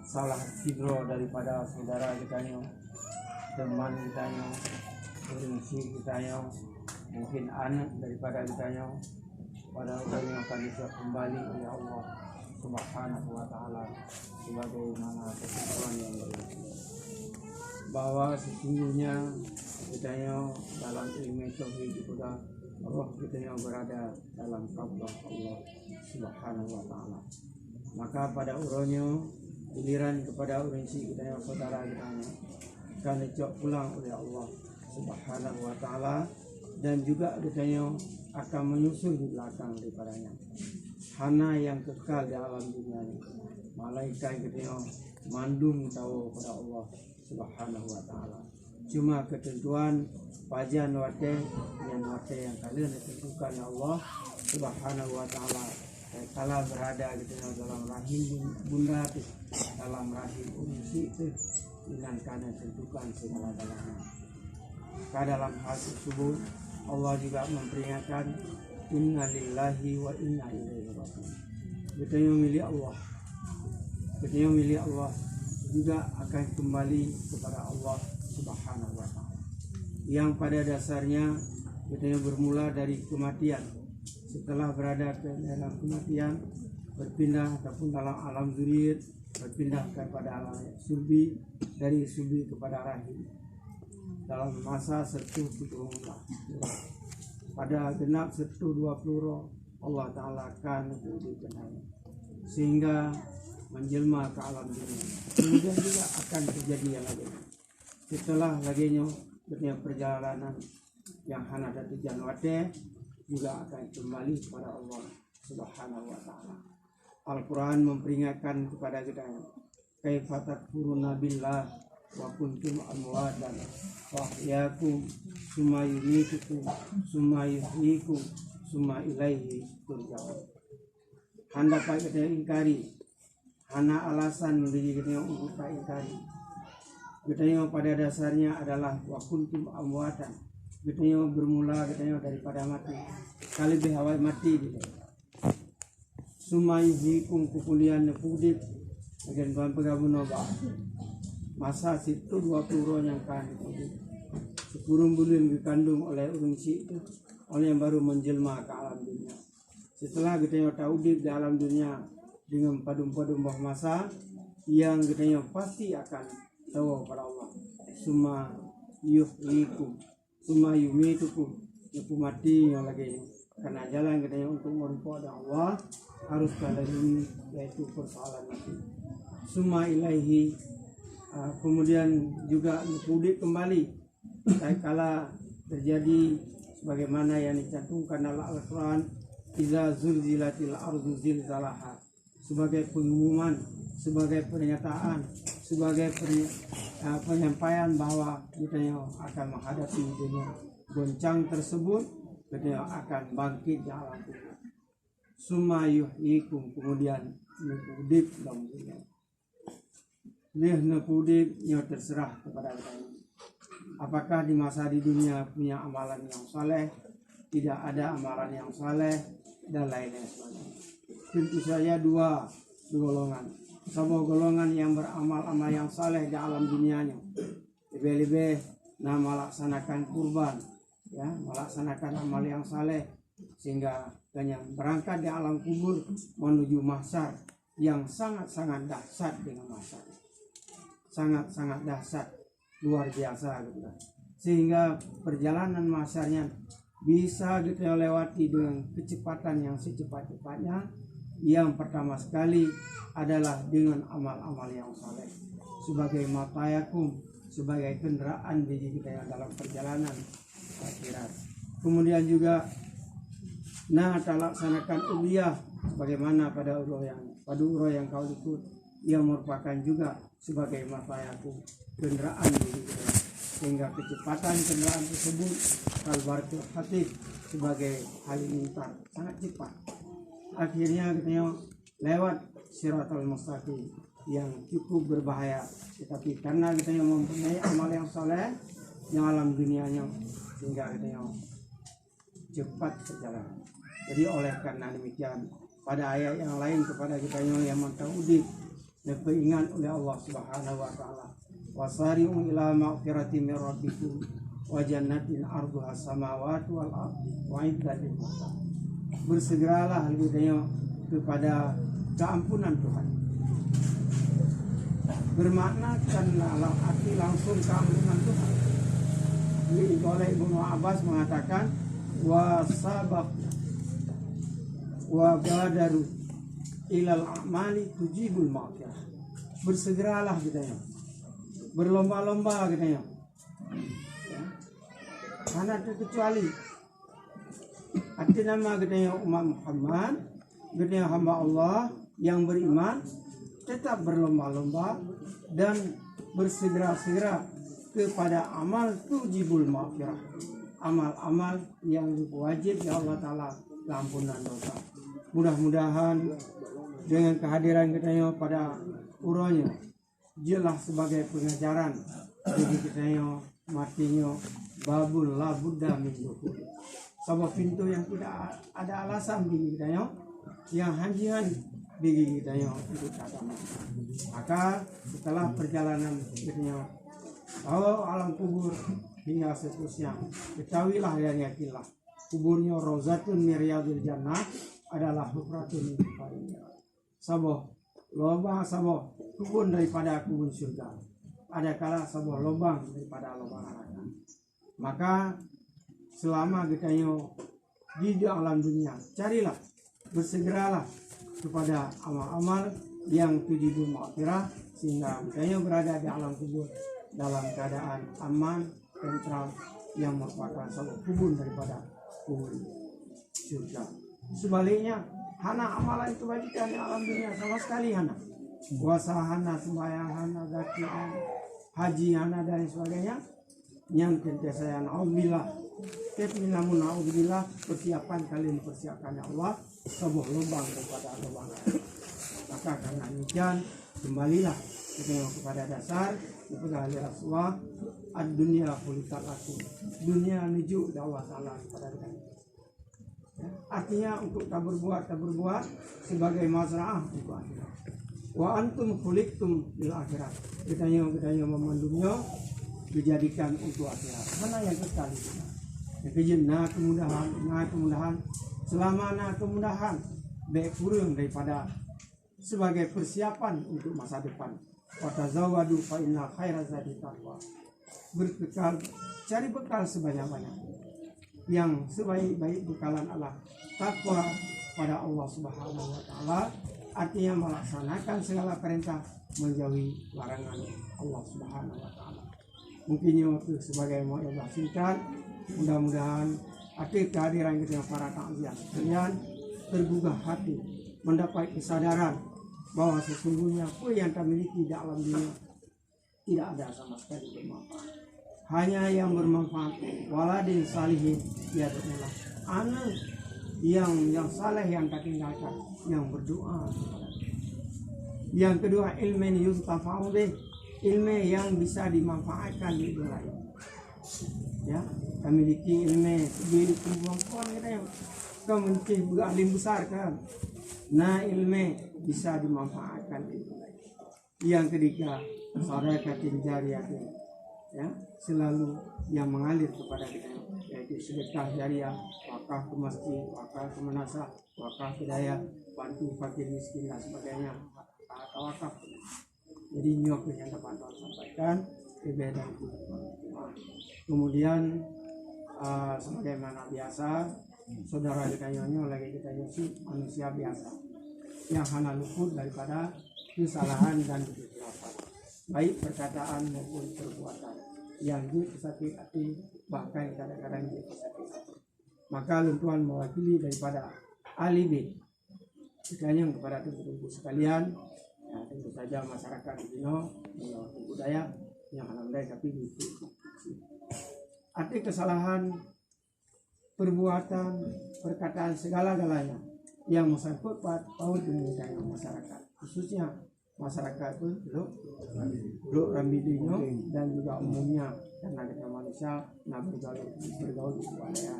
salah tidur daripada saudara kita nyo, teman kita nyo, prinsip kita nyo, mungkin anak daripada kita nyo, pada orang yang akan bisa kembali oleh Allah Subhanahu wa Ta'ala sebagaimana ketentuan yang berlaku, bahwa sesungguhnya kita nyo dalam ilmu tauhid juga roh kita yang berada dalam qabdah Allah Subhanahu wa Ta'ala. Maka pada uronyo giliran kepada urinsi kita yang saudara kita akan dicok pulang oleh Allah Subhanahu wa Ta'ala, dan juga kita yang akan menyusul di belakang daripadanya. Hana yang kekal di alam dunia ini, malaikat kita yang mandung tahu pada Allah Subhanahu wa Ta'ala. Cuma ketentuan pajan wate yang kalian ditentukan Allah Subhanahu wa Ta'ala. Kala berada gitu dalam rahim bunda itu, dalam rahim urusi itu, dengan karena tentukan segala-galanya. Dalam hal tersebut Allah juga memperingatkan inna lillahi wa inna ilaihi raji'un. Kita yang milik Allah, kita yang milik Allah juga akan kembali kepada Allah Subhanahu wa Ta'ala, yang pada dasarnya kita yang bermula dari kematian. Setelah berada ke dalam kematian, berpindah ataupun dalam alam zuriat, berpindah kepada alam sulbi, dari sulbi kepada rahim dalam masa 10 Allah. Pada genap 20 roh Allah Ta'ala akan dikenal sehingga menjelma ke alam dunia. Kemudian juga akan terjadi yang lagi setelah laginya perjalanan yang hana dan tujuan wate juga akan kembali kepada Allah Subhanahu wa Ta'ala. Al-Quran memperingatkan kepada kita, kaifa takfuruna billah wa kuntum amwatan wa ahyakum summa yumitukum summa yuhyikum summa ilaihi turja'un. Hendak kita ingkari, hana alasan menjadi kita untuk ingkari. Kita yang pada dasarnya adalah wa kuntum amwatan. Kita yang bermula kita daripada mati. Kali behawai mati gitu. Sumayuhikum kukulian nepudip bagian tuan pegabun obat. Masa situ 20 roh yang kan dipudip. Sepurung bulan dikandung oleh urungsi itu, oleh yang baru menjelma ke alam dunia. Setelah kita yang tahu di alam dunia dengan padum-padum bah masa yang kita yang pasti akan tahu pada Allah. Suma yuhyikum suma yumitukum, itu mati yang lagi karena jalan kita yang untuk merupakan Allah harus pada ini, yaitu persoalan mati. Suma ilaihi, kemudian juga mudik kembali kala terjadi sebagaimana yang dicantumkan dalam Al-Quran, iza zulzilatil ardu zilzalaha, sebagai pengumuman, sebagai pernyataan, sebagai penyampaian bahwa kita yang akan menghadapi dengan goncang tersebut, kita yang akan bangkit di alam kubur. Summa yuhyikum, kemudian nepudip dalam dunia. Nepudip yang terserah kepada kita. Apakah di masa di dunia punya amalan yang saleh, tidak ada amalan yang saleh, dan lainnya sebagainya. Tentu saja dua golongan. Sebuah golongan yang beramal yang saleh di alam dunianya, lebih-lebih melaksanakan kurban, ya, melaksanakan amal yang saleh sehingga yang berangkat di alam kubur menuju mahsyar yang sangat-sangat dahsyat dengan mahsyar, sangat-sangat dahsyat, luar biasa gitu. Sehingga perjalanan mahsyarnya bisa kita lewati dengan kecepatan yang secepat-cepatnya. Yang pertama sekali adalah dengan amal-amal yang saleh sebagai matayakum, sebagai kendaraan bagi kita yang dalam perjalanan akhirat. Kemudian juga laksanakan ubiyah, bagaimana pada urah yang kau ikut, yang merupakan juga sebagai matayakum, kendaraan bagi kita, sehingga kecepatan kendaraan tersebut kalbartul hatib, sebagai halilintar sangat cepat. Akhirnya kita lewat siratal mustaqim yang cukup berbahaya, tetapi karena kita yang mempunyai amal yang saleh yang alam dunianya, sehingga kita yang cepat perjalanan. Jadi oleh karena demikian, pada ayat yang lain kepada kita yang mentauhid, Diperingat oleh Allah Subhanahu wa taala. Wasari'u ila maghfirati min rabbikum wa jannatin arduha samawati wal ardi wa iddat lil muttaqin. Bersegeralah lebih kepada keampunan Tuhan. Bermakna kan dalam arti langsung keampunan Tuhan. Oleh Ibnu Abbas mengatakan wasabaq wa badaru ilal a'mali tujibul maghfirah. Bersegeralah katanya, berlomba-lomba katanya, ya. Karena terkecuali arti nama katanya umat Muhammad, katanya hamba Allah yang beriman tetap berlomba-lomba dan bersegera-segera kepada amal tujibul maghfirah, amal-amal yang wajib ya Allah Ta'ala ampunan dosa. Mudah-mudahan dengan kehadiran kita pada uranya jelas sebagai pengajaran bagi kita matinya babul la buddha min dukhul, sebuah pintu yang tidak ada alasan bagi kita yang hanjian bagi kita untuk datang. Maka setelah perjalanan kita alam kubur hingga seterusnya, ketahuilah dan yakinlah kuburnya Rozatun Miryadul Jannah adalah hufratun farinnya, sebuah lubang, sebuah kebun daripada kebun surga, ada kala sebuah lubang daripada lubang neraka. Maka selama kita di alam dunia, carilah, bersegeralah kepada amal-amal yang tujibul maghfirah, sehingga kita berada di alam kubur dalam keadaan aman, tentram, yang merupakan sebuah kebun daripada kubur surga. Sebaliknya, hana amalan kebajikan di alam dunia sama sekali hana. Puasa hana, sembahyang hana, zakir hana, haji hana dan sebagainya. Yang sentiasa yang alhamdulillah, namun alhamdulillah, persiapan kalian persiapkan ya Allah sebuah lubang daripada lubang. Maka karena demikian, kembalilah kita kepada dasar kepada Rasulullah, ad-dunya khuliqat lakum, dunia menuju Allah Ta'ala kepada kita. Ya, artinya untuk tak berbuat sebagai mazra'ah untuk akhirat. Wa antum khuliqtum bil akhirat. Kita yang memandungnya dijadikan untuk akhirat. Mana yang kekal itu? Yang kemudahan, selama kemudahan baik kurang daripada sebagai persiapan untuk masa depan. Wa tazawwadu fa inna khairaz zadi taqwa. Berbekal, cari bekal sebanyak-banyak. Yang sebaik-baik bekalan Allah takwa pada Allah Subhanahu wa taala, artinya melaksanakan segala perintah, menjauhi larangan Allah Subhanahu wa taala. Mungkin itu sebagai mu'ibah singkat. Mudah-mudahan akhir kehadiran kita para takziah sekalian tergugah hati, mendapat kesadaran bahwa sesungguhnya apa yang kita miliki di alam dunia tidak ada sama sekali bermanfaat. Hanya yang bermanfaat waladin salihin, ya adalah anak yang saleh yang tak tinggalkan, yang berdoa. Yang kedua, ilmu yuntafa'u bih, ilmu yang bisa dimanfaatkan di dunia. Ya, kami memiliki ilmu di kemampuan kita yang kemencih alim besar kan. Nah, ilmu bisa dimanfaatkan di dunia. Yang ketiga, sadaqatin jariyah, ya, selalu yang mengalir kepada kita, yaitu sedekah jariah, wakaf ke masjid, wakaf ke manasah, wakaf ke daya, bantu fakir miskin dan sebagainya, atau wakaf. Jadi nyok yang dapat saya sampaikan berbeda itu. Kemudian sebagaimana biasa, saudara kita lagi kita manusia biasa yang hanya luput daripada kesalahan dan kekeliruan, baik perkataan maupun perbuatan yang sakit hati, bahkan kadang-kadang sakit hati. Maka luntuan mewakili daripada ahli B sekalian kepada ibu-ibu sekalian, ya, tentu saja masyarakat Dino, budaya yang alhamdulillah tapi itu arti kesalahan, perbuatan, perkataan segala-galanya yang menyangkut paut dengan masyarakat, khususnya masyarakat itu Blok Rambidino dan juga umumnya karena kita manusia bergaul di budaya.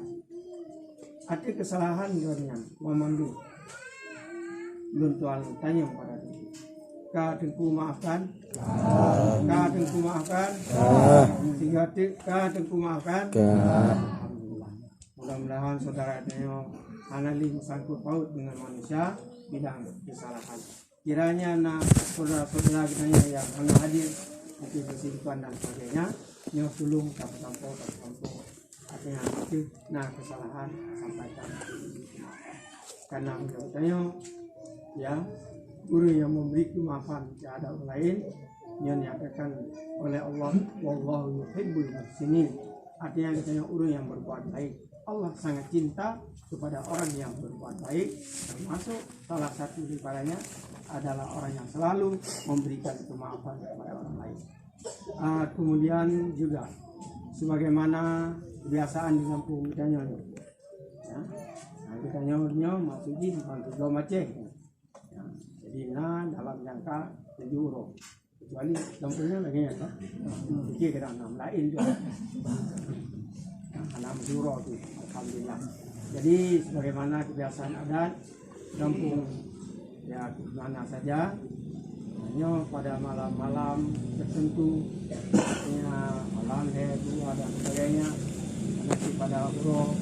Arti kesalahan dengan memandu luntuan tanya kepada diri. Ka tengku maafkan. Ka tengku maafkan. Tiga tik. Ka tengku maafkan. Alhamdulillah. Mudah-mudahan saudara Neo anali sangkut paut dengan manusia bidang kesalahan. Kiranya saudara-saudara kita yang hadir untuk bersimpan dan sebagainya, Neo tolong tampau. Artinya itu kesalahan sampaikan. Karena menurutnya ya guru yang memberi kemaafan kepada orang lain yang dinyatakan oleh Allah, wallahu yuhibbul muhsinin. Artinya katanya orang yang berbuat baik. Allah sangat cinta kepada orang yang berbuat baik, termasuk salah satu daripadanya adalah orang yang selalu memberikan kemaafan kepada orang lain. Kemudian juga sebagaimana kebiasaan di kampung kita ya, kita nyawa maksudnya bukan juga macam ya, jadi dalam jangka 7 euro kecuali kampungnya lagi ya kan kita kira 6 lain juga 6 euro itu alhamdulillah. Jadi sebagaimana kebiasaan adat kampung ya mana saja hanya pada malam-malam tertentu ya, malam dua dan sebagainya nanti pada euro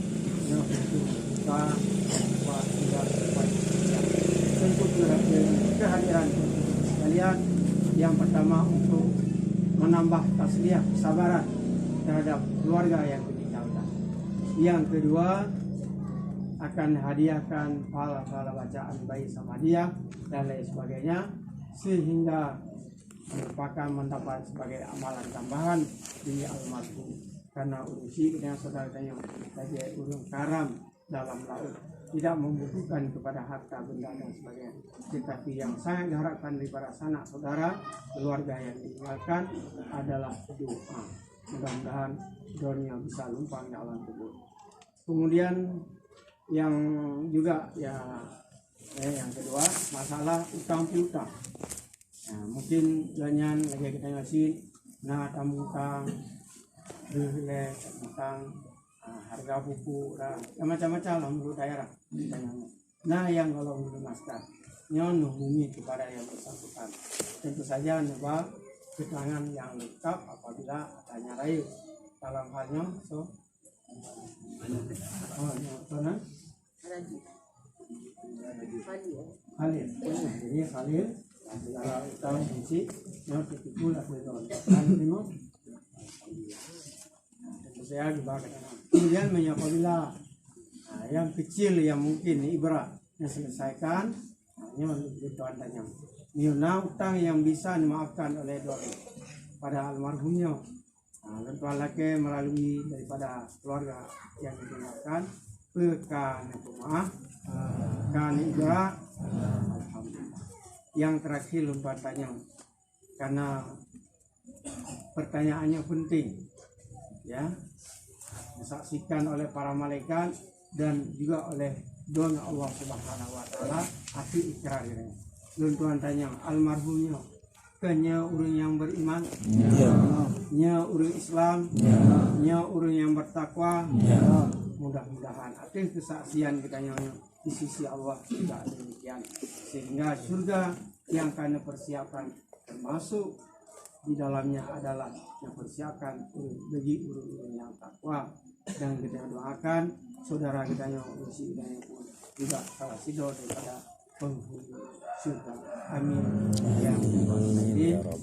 ya, untuk buka buat tidak tentu kehadiran kalian yang pertama untuk menambah tasliyah kesabaran terhadap keluarga yang ditinggalkan. Yang kedua akan hadiahkan pahala bacaan baik sama dia dan lain sebagainya sehingga merupakan mendapat sebagai amalan tambahan di almarhum karena urusi dengan saudaranya sebagai urung karam dalam laut tidak membutuhkan kepada harta benda dan sebagainya, tetapi yang sangat diharapkan daripada sanak saudara keluarga yang ditinggalkan adalah doa. Mudah-mudahan doanya bisa lumpang di alam kubur. Kemudian yang juga yang kedua masalah utang piutang. Nah, mungkin dengan lagi kita ngasih tamu utang, beli utang, harga buku dan macam-macam lah menurut daerah. Nah yang kalau melunaskan nyon menghubungi kepada yang bersangkutan. Tentu saja nyoba keterangan yang lengkap apabila adanya rayu dalam halnya Halil. Jadi Halil segala utang fungsi yang tertimbul atau Halil tentu saya dibagi. Kemudian apabila yang kecil yang mungkin ibarat yang selesaikan hanya itu adanya. Nilai utang yang bisa dimaafkan oleh doi pada almarhumnya. Tentu laki melalui daripada keluarga yang ditinggalkan pekan rumah kan ibarat. Alhamdulillah. Yang terakhir lupa tanya karena pertanyaannya penting ya, disaksikan oleh para malaikat dan juga oleh doa Allah Subhanahu wa taala hati ikrar ini. Tuan tanya almarhumnya kenya orang yang beriman, nya orang Islam, nya orang yang bertakwa. Mudah-mudahan atas kesaksian kita di sisi Allah tidak demikian, sehingga surga yang kami persiapkan termasuk di dalamnya adalah yang persiapkan bagi orang-orang yang takwa. Dan kita doakan saudara kita yang usia pun juga salah sido daripada penghuni surga. Amin. Yang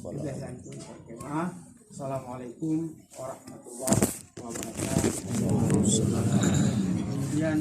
kebiasaan pun berkemah. Assalamualaikum warahmatullahi wabarakatuh. Kemudian